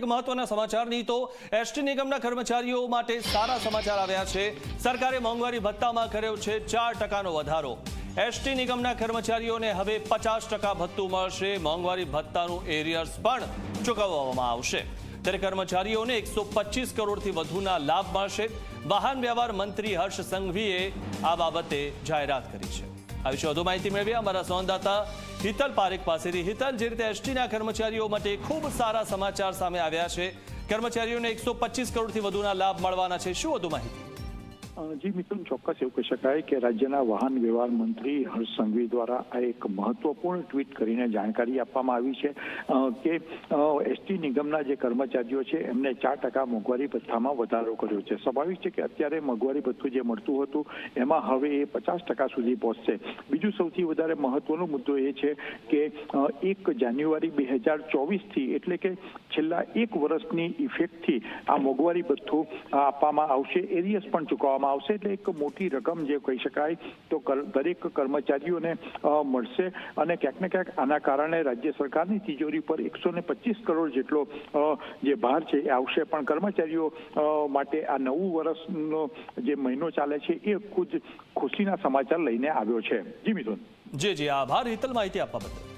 એક મહત્વના સમાચારની તો એસટી નિગમના કર્મચારીઓ માટે સારા સમાચાર આવ્યા છે। સરકારે મોંઘવારી ભથ્થામાં કર્યો છે 4% વધારો। એસટી નિગમના કર્મચારીઓને હવે 50% ભથ્થું મળશે। મોંઘવારી ભથ્થાનું એરિયર્સ પણ ચૂકવવામાં આવશે। ત્યારે કર્મચારીઓને 125 કરોડથી વધુના લાભ મળશે। વાહન વ્યવહાર મંત્રી હર્ષ સંઘવીએ આ બાબતે જાહેરાત કરી છે। આ વિશે વધુ માહિતી મેળવી અમારા સંવાદદાતા હિતલ પારેખ પાસેથી। હિતલ, જે રીતે એસટીના કર્મચારીઓ માટે ખૂબ સારા સમાચાર સામે આવ્યા છે, કર્મચારીઓને 125 કરોડથી વધુના લાભ મળવાના છે, શું વધુ માહિતી? જી મિથુન, ચોક્કસ એવું કહી શકાય કે રાજ્યના વાહન વ્યવહાર મંત્રી હર્ષ સંઘવી દ્વારા આ એક મહત્વપૂર્ણ ટ્વીટ કરીને જાણકારી આપવામાં આવી છે કે એસટી નિગમના જે કર્મચારીઓ છે એમને 4% મોંઘવારી ભથ્થામાં વધારો કર્યો છે। સ્વાભાવિક છે કે અત્યારે મોંઘવારી ભથ્થું જે મળતું હતું એમાં હવે એ 50% સુધી પહોંચશે। બીજું સૌથી વધારે મહત્વનો મુદ્દો એ છે કે 1 જાન્યુઆરી 2024થી એટલે કે છેલ્લા 1 વર્ષની ઇફેક્ટથી આ મોંઘવારી ભથ્થું આપવામાં આવશે। એરિયસ પણ ચૂકવવામાં આવશે। એટલે એક મોટી રકમ જે કહી શકાય તો દરેક કર્મચારીઓને મળશે અને ક્યાંક ને ક્યાંક આના કારણે રાજ્ય સરકારની તિજોરી પર 125 કરોડ જેટલો જે ભાર છે એ આવશે। પણ કર્મચારીઓ માટે આ નવું વર્ષનો જે મહિનો ચાલે છે એ ખુદ ખુશીના સમાચાર લઈને આવ્યો છે। જી મિથુન। જી, આભાર હિતલ, માહિતી આપવા બદલ।